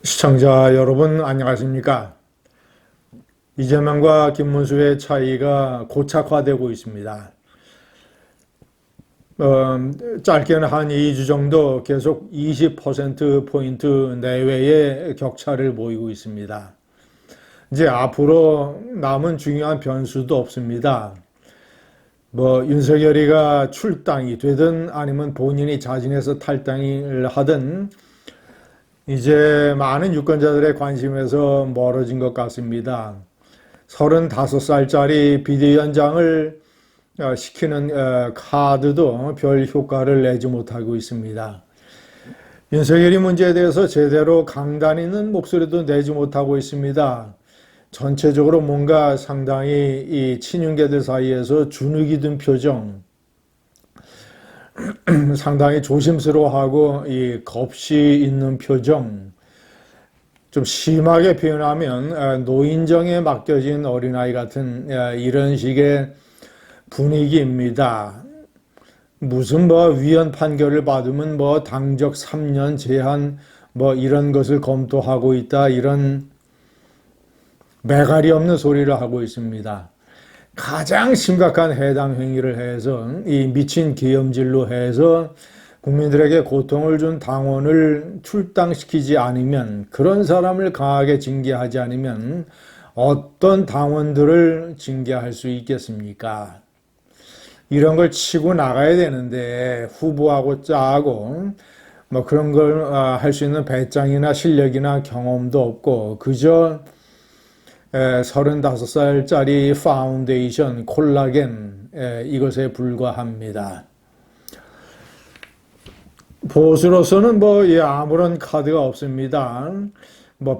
시청자 여러분 안녕하십니까? 이재명과 김문수의 차이가 고착화되고 있습니다. 짧게는 한 2주 정도 계속 20%포인트 내외의 격차를 보이고 있습니다. 이제 앞으로 남은 중요한 변수도 없습니다. 윤석열이가 출당이 되든 아니면 본인이 자진해서 탈당을 하든 이제 많은 유권자들의 관심에서 멀어진 것 같습니다. 35살짜리 비대위원장을 시키는 카드도 별 효과를 내지 못하고 있습니다. 윤석열이 문제에 대해서 제대로 강단 있는 목소리도 내지 못하고 있습니다. 전체적으로 뭔가 상당히 이 친윤계들 사이에서 주눅이 든 표정, 상당히 조심스러워하고 이 겁이 있는 표정, 좀 심하게 표현하면 노인정에 맡겨진 어린아이 같은 이런 식의 분위기입니다. 무슨 위헌 판결을 받으면 당적 3년 제한 이런 것을 검토하고 있다, 이런 매갈이 없는 소리를 하고 있습니다. 가장 심각한 해당 행위를 해서 이 미친 기염질로 해서 국민들에게 고통을 준 당원을 출당시키지 않으면, 그런 사람을 강하게 징계하지 않으면 어떤 당원들을 징계할 수 있겠습니까? 이런 걸 치고 나가야 되는데 후보하고 짜고 그런 걸 할 수 있는 배짱이나 실력이나 경험도 없고 그저 35살짜리 파운데이션 콜라겐 이것에 불과합니다. 보수로서는 아무런 카드가 없습니다.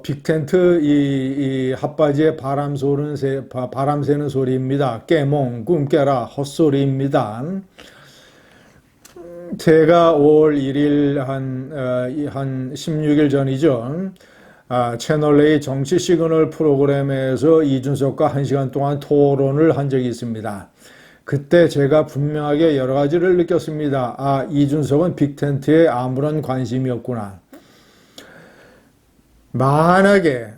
빅텐트 이 핫바지에 바람 새는 소리입니다. 깨몽, 꿈 깨라, 헛소리입니다. 제가 5월 1일 한 16일 전이죠. 채널A 정치 시그널 프로그램에서 이준석과 1시간 동안 토론을 한 적이 있습니다. 그때 제가 분명하게 여러 가지를 느꼈습니다. 이준석은 빅텐트에 아무런 관심이 없구나. 만약에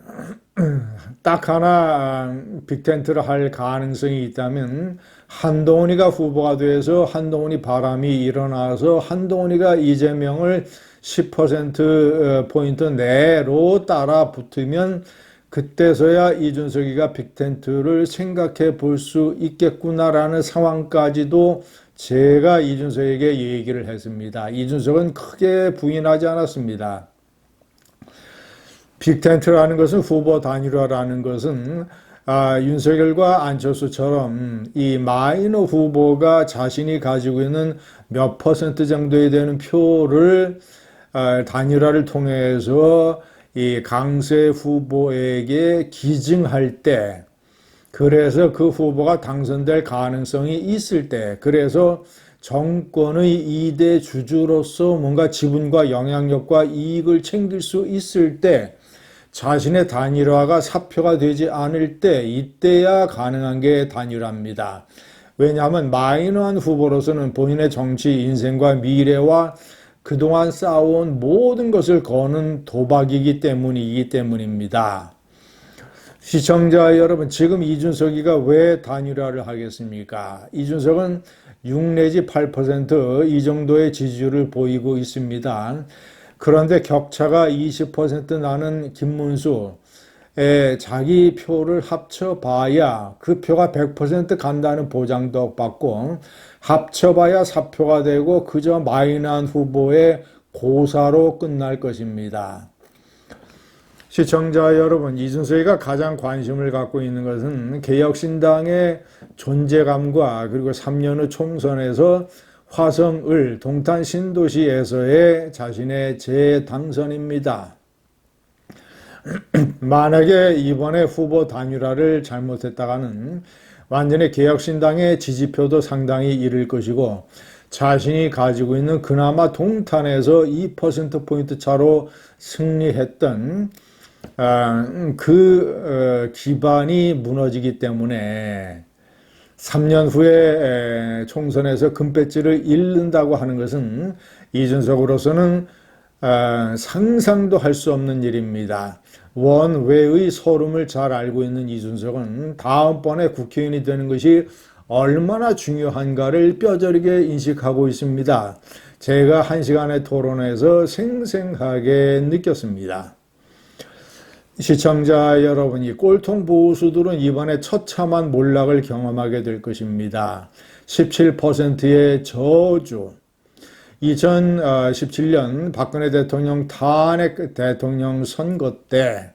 딱 하나 빅텐트를 할 가능성이 있다면 한동훈이가 후보가 돼서 한동훈이 바람이 일어나서 한동훈이가 이재명을 10%포인트 내로 따라 붙으면 그때서야 이준석이가 빅텐트를 생각해 볼 수 있겠구나라는 상황까지도 제가 이준석에게 얘기를 했습니다. 이준석은 크게 부인하지 않았습니다. 빅텐트라는 것은 후보 단일화라는 것은 윤석열과 안철수처럼 이 마이너 후보가 자신이 가지고 있는 몇 퍼센트 정도에 되는 표를 단일화를 통해서 이 강세 후보에게 기증할 때, 그래서 그 후보가 당선될 가능성이 있을 때, 그래서 정권의 2대 주주로서 뭔가 지분과 영향력과 이익을 챙길 수 있을 때, 자신의 단일화가 사표가 되지 않을 때, 이때야 가능한 게 단일화입니다. 왜냐하면 마이너한 후보로서는 본인의 정치 인생과 미래와 그동안 쌓아온 모든 것을 거는 도박이기 때문입니다. 시청자 여러분, 지금 이준석이가 왜 단일화를 하겠습니까? 이준석은 6 내지 8% 이 정도의 지지율을 보이고 있습니다. 그런데 격차가 20% 나는 김문수의 자기 표를 합쳐봐야 그 표가 100% 간다는 보장도 받고 합쳐봐야 사표가 되고 그저 마이너한 후보의 고사로 끝날 것입니다. 시청자 여러분, 이준석이가 가장 관심을 갖고 있는 것은 개혁신당의 존재감과 그리고 3년 후 총선에서 화성을 동탄 신도시에서의 자신의 재당선입니다. 만약에 이번에 후보 단일화를 잘못했다가는 완전히 개혁신당의 지지표도 상당히 잃을 것이고 자신이 가지고 있는 그나마 동탄에서 2%포인트 차로 승리했던 기반이 무너지기 때문에 3년 후에 총선에서 금배지를 잃는다고 하는 것은 이준석으로서는 상상도 할 수 없는 일입니다. 원외의 서름을 잘 알고 있는 이준석은 다음번에 국회의원이 되는 것이 얼마나 중요한가를 뼈저리게 인식하고 있습니다. 제가 1시간의 토론에서 생생하게 느꼈습니다. 시청자 여러분이 꼴통 보수들은 이번에 처참한 몰락을 경험하게 될 것입니다. 17%의 저주. 2017년 박근혜 대통령 탄핵 대통령 선거 때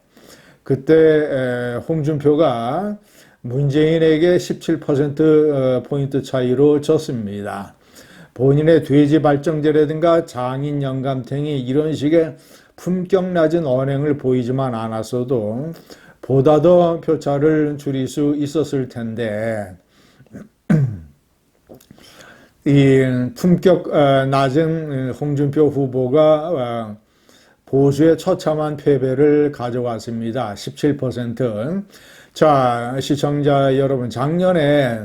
그때 홍준표가 문재인에게 17%포인트 차이로 졌습니다. 본인의 돼지 발정제라든가 장인 영감탱이 이런 식의 품격 낮은 언행을 보이지만 않았어도 보다 더 표차를 줄일 수 있었을 텐데 이 품격 낮은 홍준표 후보가 보수의 처참한 패배를 가져왔습니다. 17%. 자, 시청자 여러분, 작년에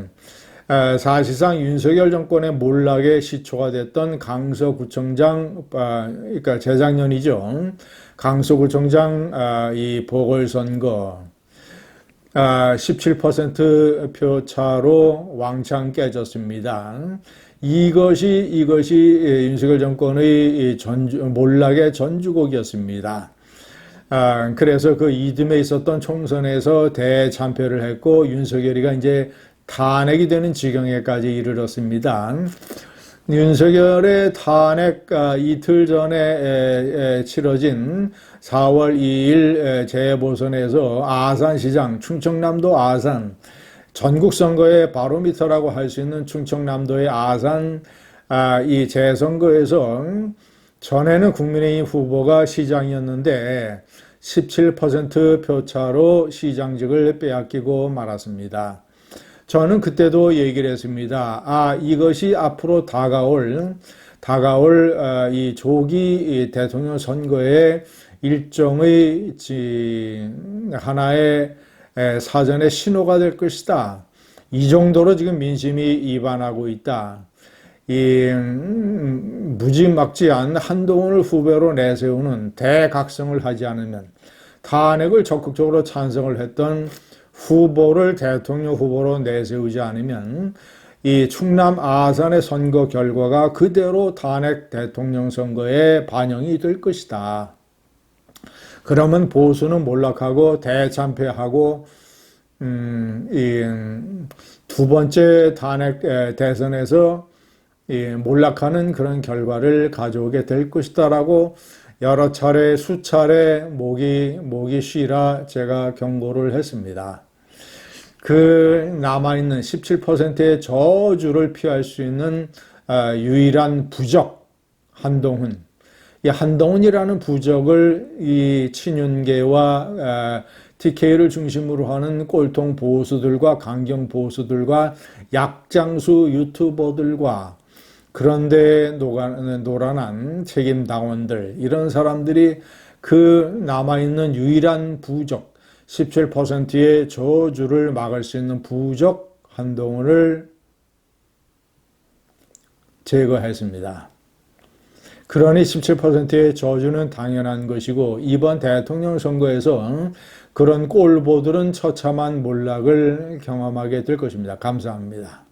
사실상 윤석열 정권의 몰락의 시초가 됐던 강서구청장, 그러니까 재작년이죠. 강서구청장 이 보궐선거 17% 표차로 왕창 깨졌습니다. 이것이 윤석열 정권의 몰락의 전주곡이었습니다. 그래서 그 이듬해 있었던 총선에서 대참패를 했고 윤석열이가 이제 탄핵이 되는 지경에까지 이르렀습니다. 윤석열의 탄핵 이틀 전에 치러진 4월 2일 재보선에서 아산시장, 충청남도 아산, 전국선거의 바로미터라고 할 수 있는 충청남도의 아산 이 재선거에서 전에는 국민의힘 후보가 시장이었는데 17% 표차로 시장직을 빼앗기고 말았습니다. 저는 그때도 얘기를 했습니다. 이것이 앞으로 다가올 이 조기 대통령 선거의 일종의 하나의 사전의 신호가 될 것이다. 이 정도로 지금 민심이 이반하고 있다. 이 무지막지한 한동훈을 후보로 내세우는 대각성을 하지 않으면 탄핵을 적극적으로 찬성을 했던 후보를 대통령 후보로 내세우지 않으면 이 충남 아산의 선거 결과가 그대로 탄핵 대통령 선거에 반영이 될 것이다. 그러면 보수는 몰락하고 대참패하고 이 두 번째 탄핵 대선에서 몰락하는 그런 결과를 가져오게 될 것이다라고 여러 차례 수차례 목이 쉬라 제가 경고를 했습니다. 그 남아있는 17%의 저주를 피할 수 있는 유일한 부적 한동훈. 이 한동훈이라는 부적을 이 친윤계와 TK를 중심으로 하는 꼴통 보수들과 강경 보수들과 약장수 유튜버들과 그런데 노란한 책임당원들 이런 사람들이 그 남아있는 유일한 부적 17%의 저주를 막을 수 있는 부적 한동훈을 제거했습니다. 그러니 17%의 저주는 당연한 것이고 이번 대통령 선거에서 그런 꼴보들은 처참한 몰락을 경험하게 될 것입니다. 감사합니다.